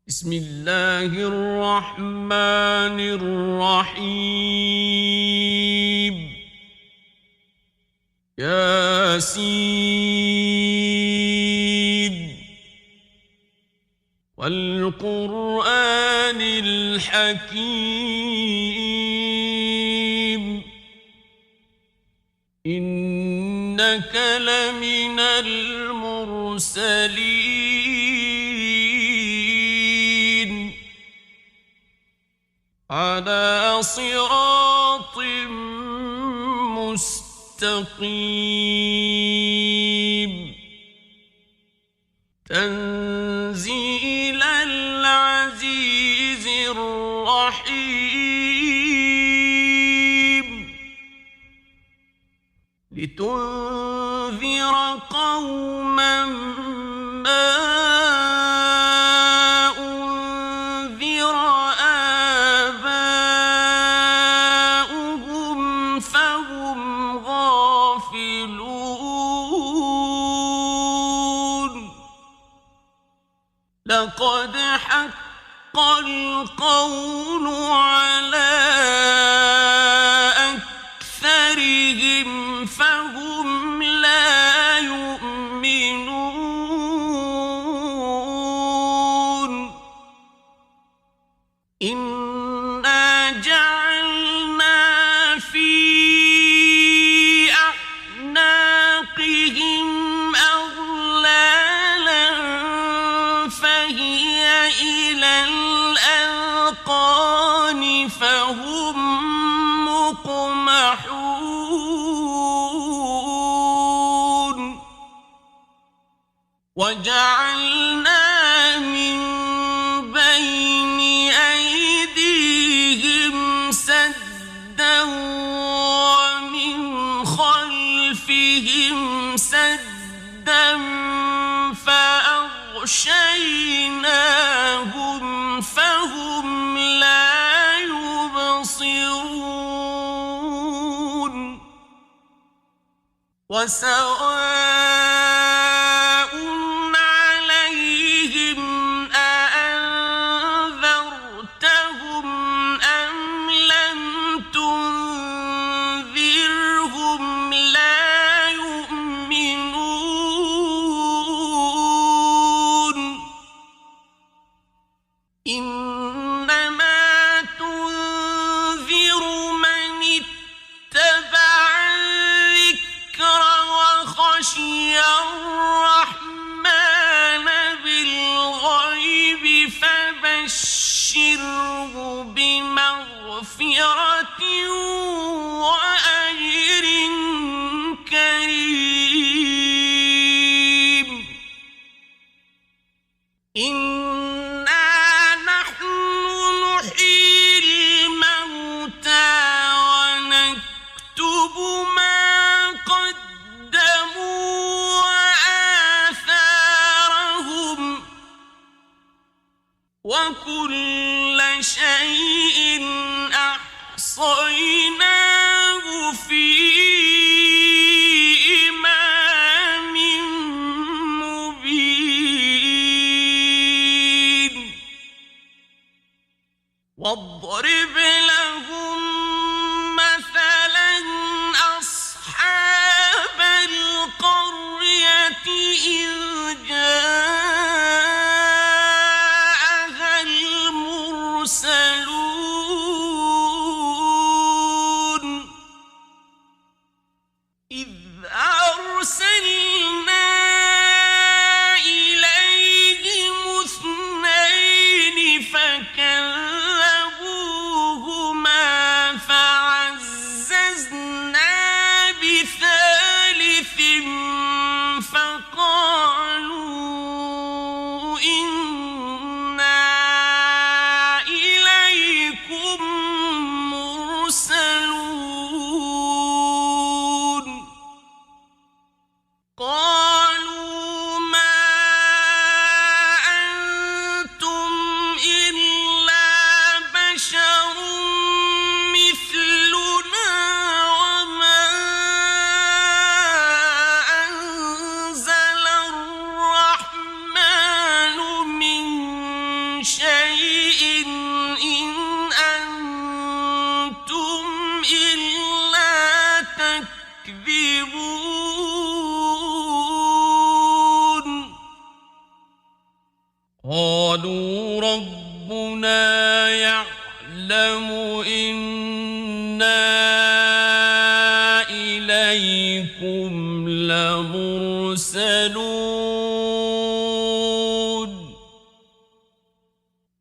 بسم الله الرحمن الرحيم ياسين والقرآن الحكيم إنك لمن المرسلين على صراط مستقيم تنزيل العزيز الرحيم لتنذر قوما ما أنذر آباؤهم فهم غافلون لقد حق القول على أكثرهم فهم لا يؤمنون إنا جعلنا في أعناقهم أغلالا فهي إلى الأذقان فهم مقمحون وجعلنا من بين أيديهم سدا ومن خلفهم سدا فأغشيناهم فهم لا يبصرون وسواء عليهم أأنذرتهم أم لم تنذرهم لا يؤمنون إنما تنذر من اتبع الذكر وخشي الرحمن بالغيب فبشره بمغفرة وأجر كريم إنا نحن نحيي الموتى ونكتب ما قدموا وآثارهم وكل شيء أحصيناه في إمام مبين واضرب لهم مثلا أصحاب القرية إذ جاءها المرسلون إذ أرسلنا إليهم اثنين فكذبوهما فعززنا بثالث فقالوا شيء إن أنتم إلا تكذبون قالوا ربنا يعلم إنا إليكم لمرسلون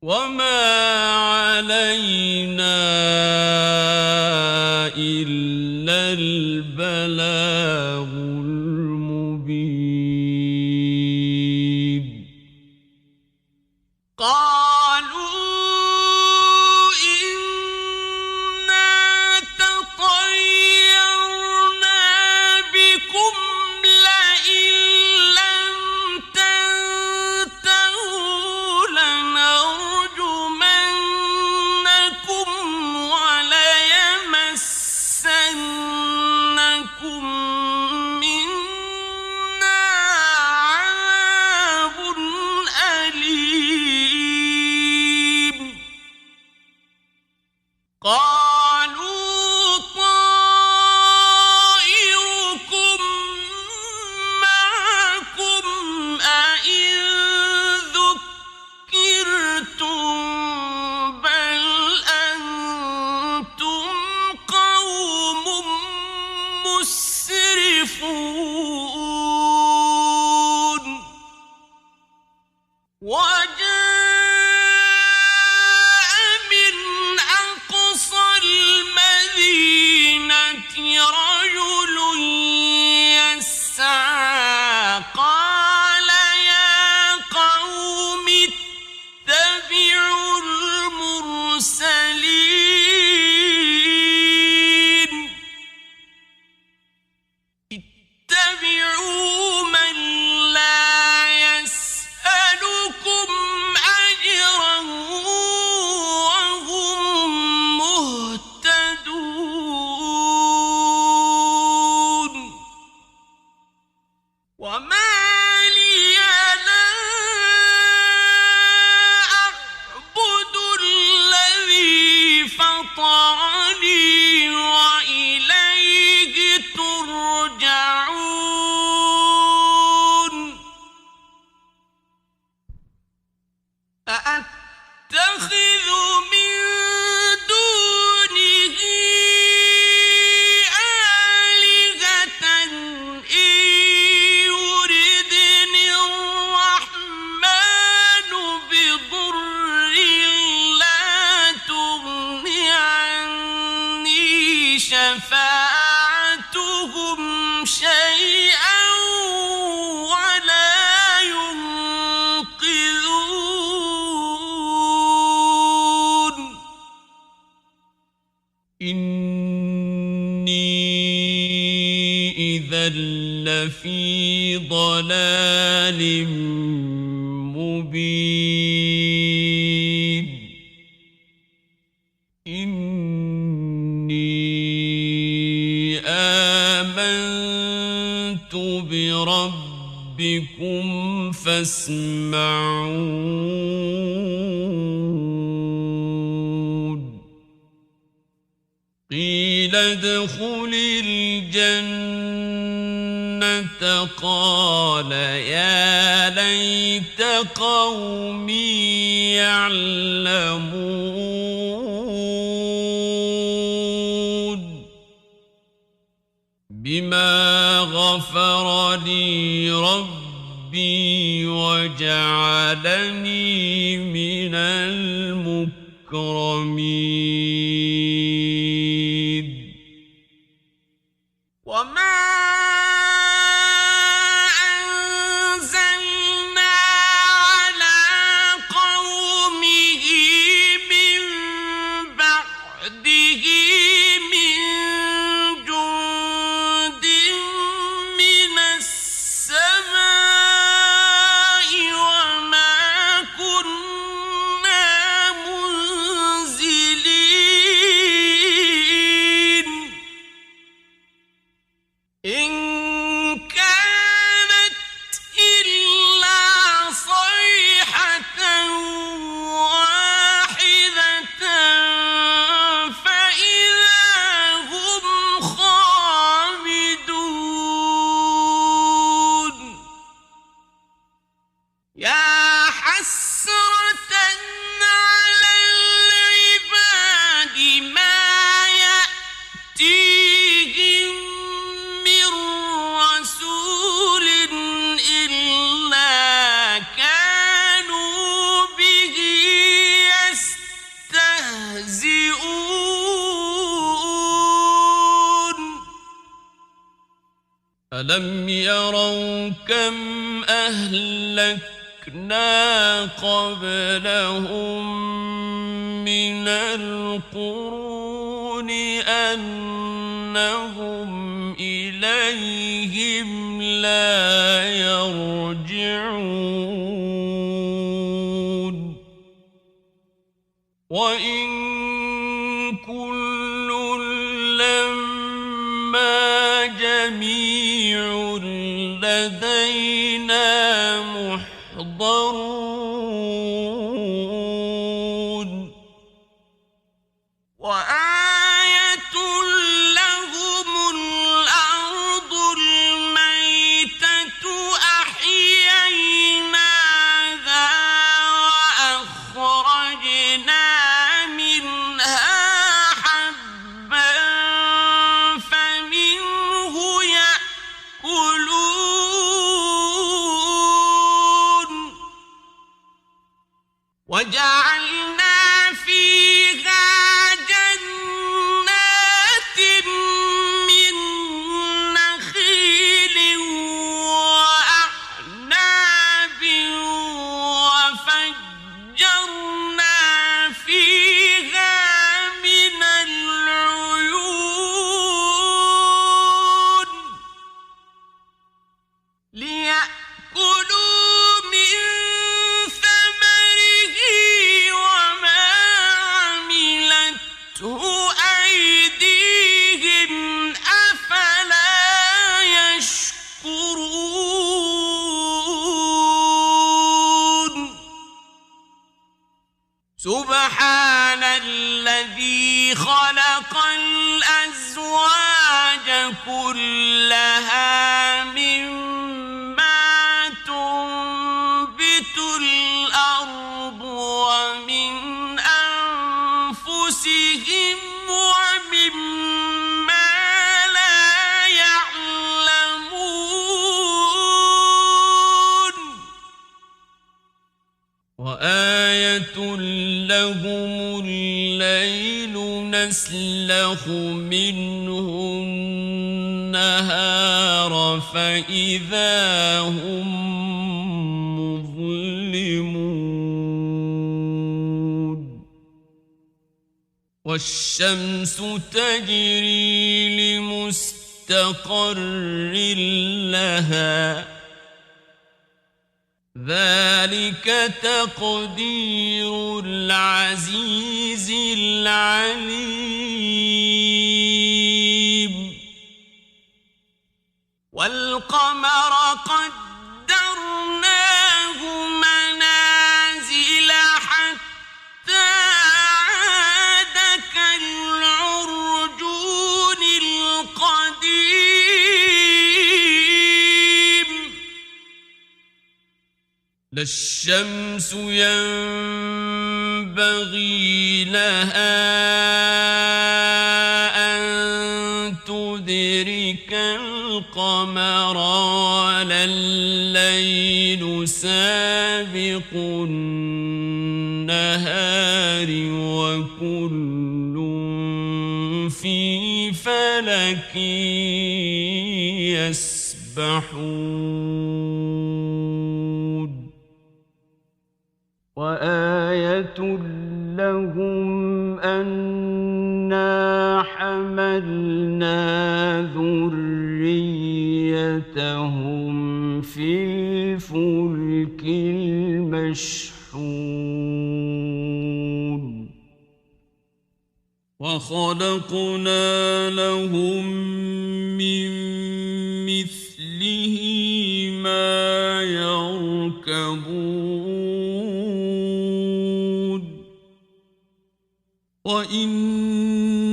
وما علينا إلا البلاغ المبين قالوا إنا تطيرنا بكم لئن لم تنتهوا لنرجمنكم وليمسنكم منا عذاب أليم قالوا طائركم معكم أئن ذكرتم بل أنتم قوم مسرفون وجاء من أقصى المدينة رجل يسعى قال يا قوم اتبعوا المرسلين اتبعوا من لا يسألكم أجرا وهم مهتدون وما لي لا أعبد الذي فطرني وإليه ترجعون أأتخذ من دونه آلهة إن يردني الرحمن بضر لا تغن عني شفاعتهم شيئا ولا ينقذون إني إذا لفي ضلال مبين إني آمنت بربكم فاسمعون قيل ادخل الجنة قال يا ليت قومي يعلمون بما غفر لي ربي وجعلني من المكرمين وما أنزلنا على قومه من بعده من جند من السماء وما كنا منزلين ألم يروا كم أهلكنا قبلهم من القرون أنهم إليهم لا يرجعون وإن كل لما جميع لدينا محضرون وآية لهم الأرض الميتة أحييناها وأخرجنا منها حبا فمنه يأكلون وجعلنا فيها جنات من نخيل وأعناب وفجرنا فيها من العيون ليأكلوا من ثمره وما عملته أيديهم أفلا يشكرون سبحان الذي خلق الأزواج كلها مما تنبت الأرض ومن أنفسهم ومما لا يعلمون وآية لهم الليل نسلخ منه النهار فإذا هم مظلمون والشمس تجري لمستقر لها ذلك تقدير العزيز العليم والقمر قدرناه منازل حتى عاد كالعرجون القديم لا الشمس ينبغي لها أن تدرك القمر ولا الليل سابق النهار وكل في فلك يسبحون وآية لهم أنا حملنا ذريتهم في الفلك المشحون وخلقنا لهم من مثله ما يركبون وإن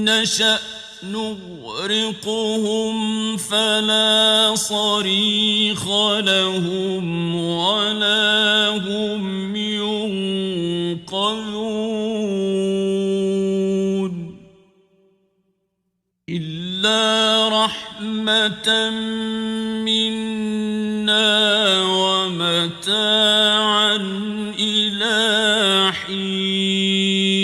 نشأ نغرقهم فلا صريخ لهم ولا هم ينقذون إلا رحمة منا ومتاعا إلى حين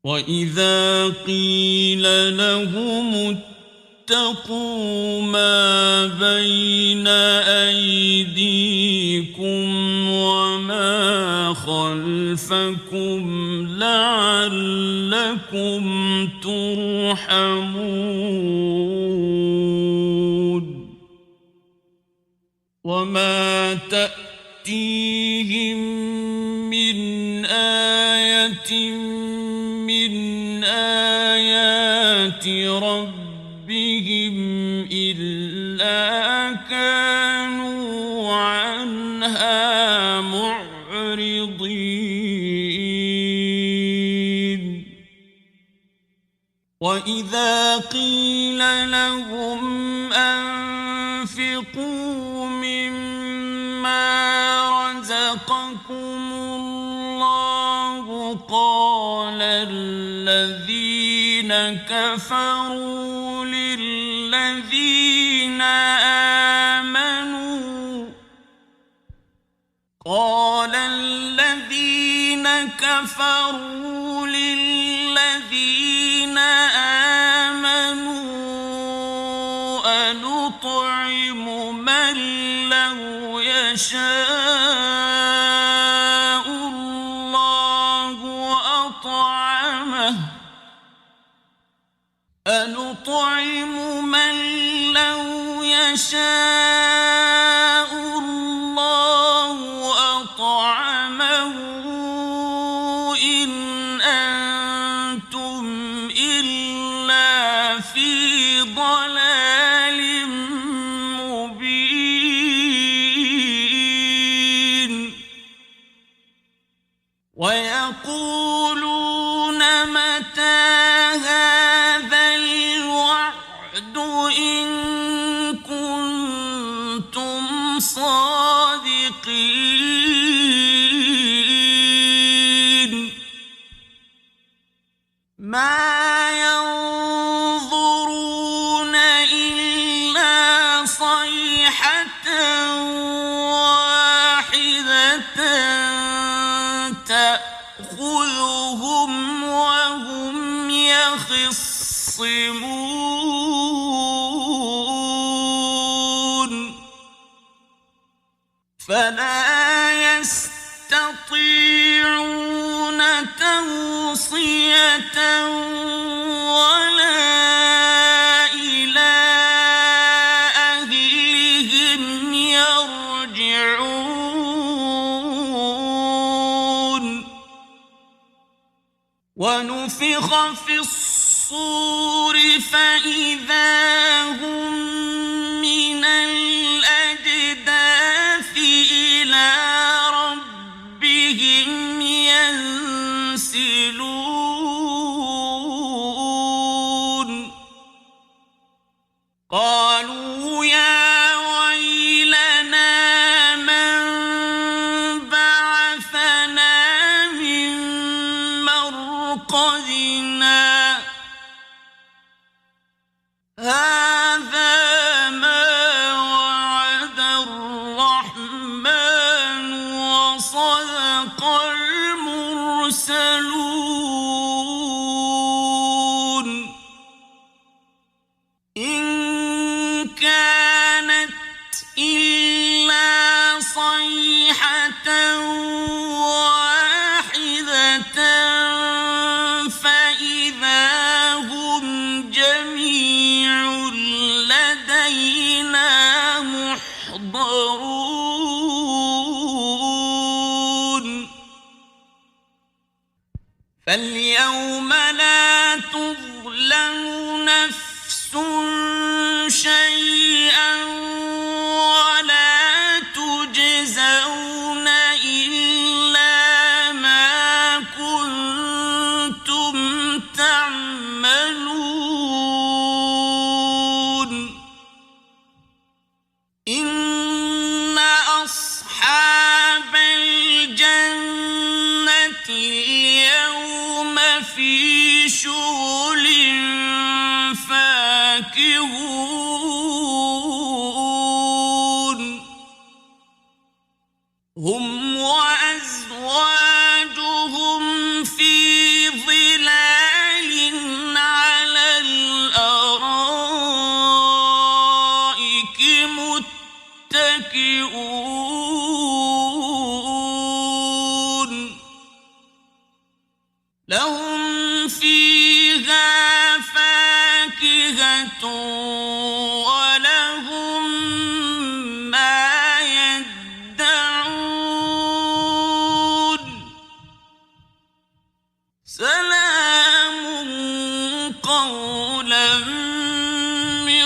وإذا قيل لهم واتقوا ما بين أيديكم وما خلفكم لعلكم ترحمون وما تأتيهم من آية من آيات ربهم إلا كانوا عنها معرضين وإذا قيل لهم أنفقوا مما رزقكم الله قال الذين كفروا للذين آمنوا أنطعم من لو يشاء الله أطعمه إن أنتم إلا في ضلال مبين ويقولون متى هذا الوعد إن كنتم صادقين ما ينظرون إلا صيحة واحدة تأخذهم وهم يخصمون فلا يستطيعون توصية ولا إلى أهلهم يرجعون ونفخ في الصور فإذا هم من الأجداث إلى ربهم ينسلون قالوا يا ويلنا من بعثنا من مرقدنا هذا ما وعد الرحمن وصدق المرسلون إن كانت إلا صيحة واحدة فإذا هم جميع لدينا محضرون فاليوم لا تظلم نفس شيئا ولا تجزون إلا ما كنتم تعملون إن أصحاب الجنة اليوم في شغل فاكهون هم وأزواجهم في ظلال على الأرائك لهم فيها فاكهة ولهم ما يدعون سلام قولا من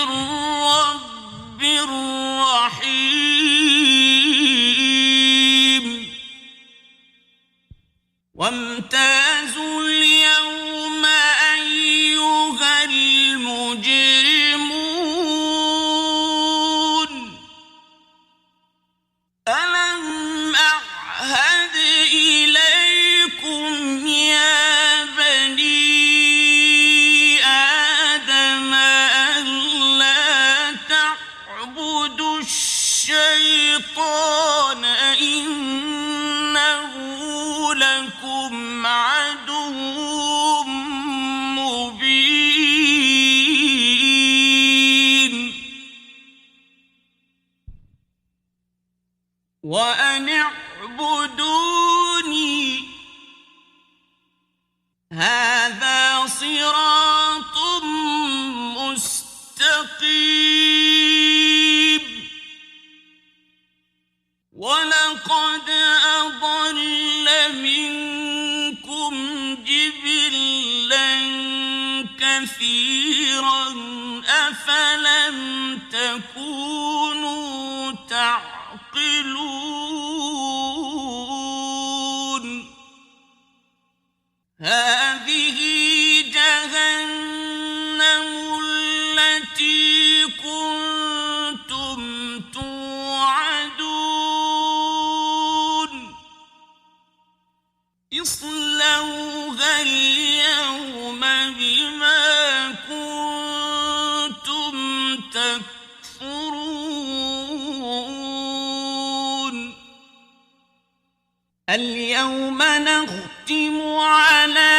رب رحيم وامتازوا اليوم أيها المجرمون ألم أعهد إليكم يا بني آدم ألا تعبدوا الشيطان إنه لكم عدو مبين وأن اعبدوني هذا صراط مستقيم ولقد أضل منكم جبلا كثيرا أفلم تكونوا تعقلون هذه جهنم التي كنتم توعدون اصلوها اليوم بما كنتم تكفرون اليوم نختم على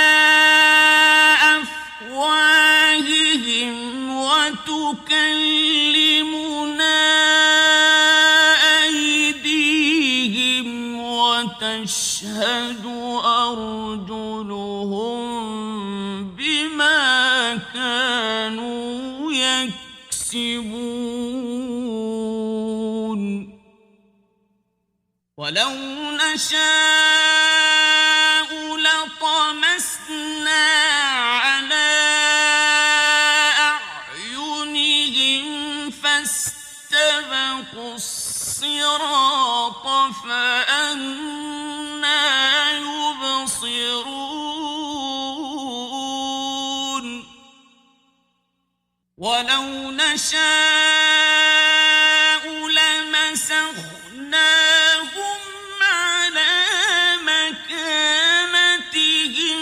أفواههم وتكلمنا أيديهم وتشهد أرجلهم بما كانوا يكسبون ولو نشاء لطمسنا على أعينهم فاستبقوا الصراط فأنى يبصرون ولو نشاء لمسخناهم على مكانتهم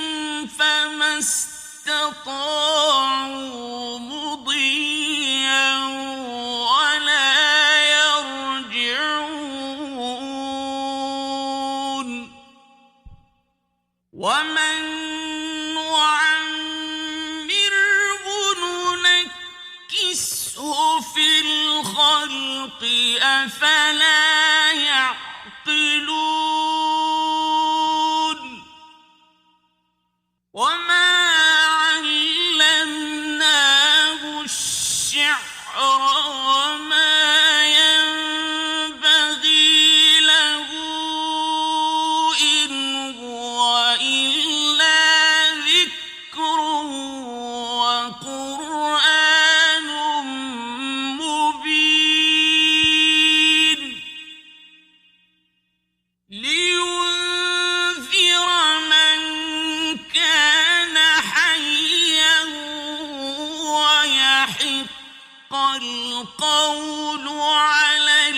فما استطاعوا مضيا ولا يرجعون ومن نعمره ننكسه في الخلق أفلا يعقلون وما علمناه الشعر وما ينبغي له إن هو إلا ذكر وقرآن مبين لينذر من كان حيا ويحق القول على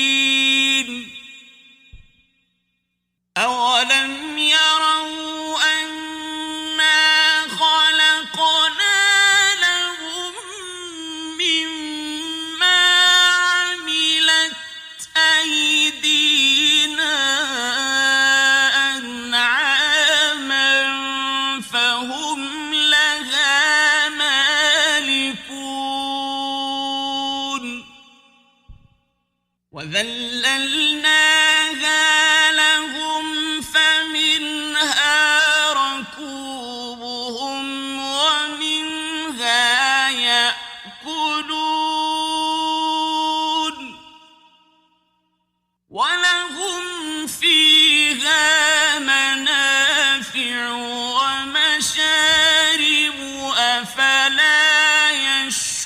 الكافرين أولم يروا أنا خلقنا لهم مما عملت أيدينا أنعاما فهم لها مالكون وذللناها لهم ولهم فيها منافع ومشارب أفلا يشكرون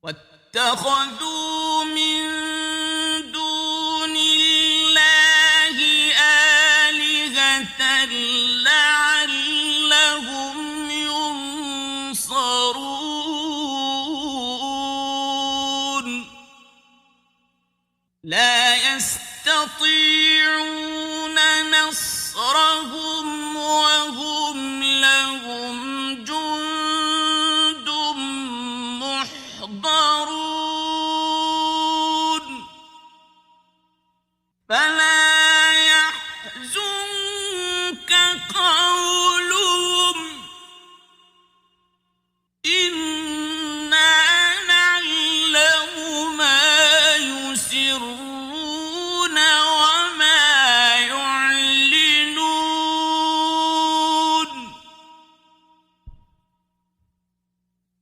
واتخذوا من دون الله آلهة لعلهم ينصرون لا يستطيعون نصرهم وهم لهم جند محضرون فلا يحزنك قولهم إنا نعلم ما يسرون وما يعلنون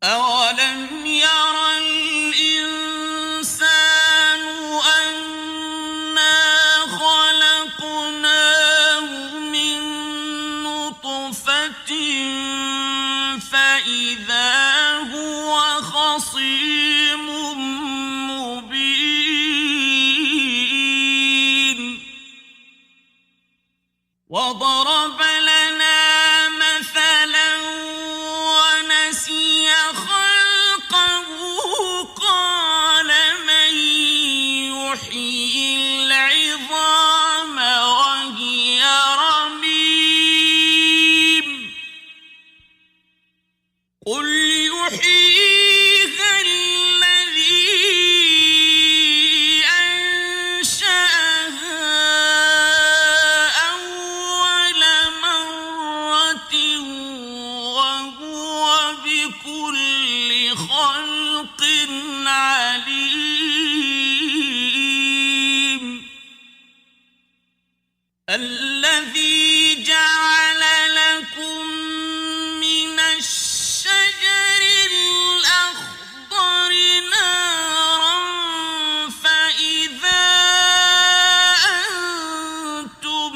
أولم ير الإنسان أنا خلقناه من نطفة فإذا هو خصيم مبين وضرب لنا مثلا ونسي خلقه قال من يحيي العظام وهي رميم قل يحييها الذي أنشأها أول مرة وهو بكل خلق عليم الذي جعل لكم من الشجر الأخضر نارا فإذا أنتم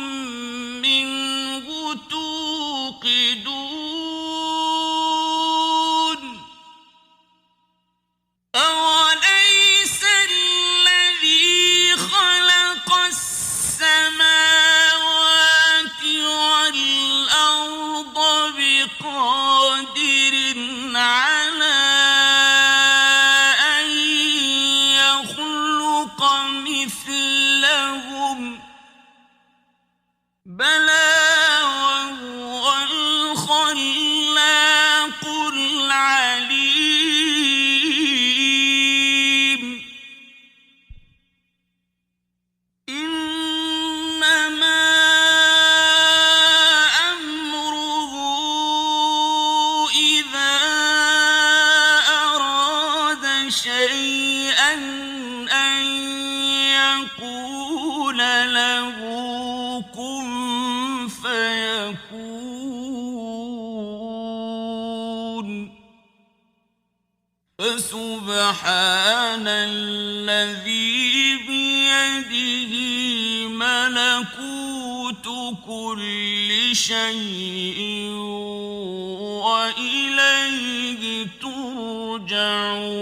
منه توقدون أوليس الذي خلق السماوات والأرض بقادر على أن يخلق مثلهم بلى وهو الخلاق العليم إنما أمره إذا أراد شيئا أن يقول له كن فيكون فسبحان الذي بيده ملكوت كل شيء وإليه ترجعون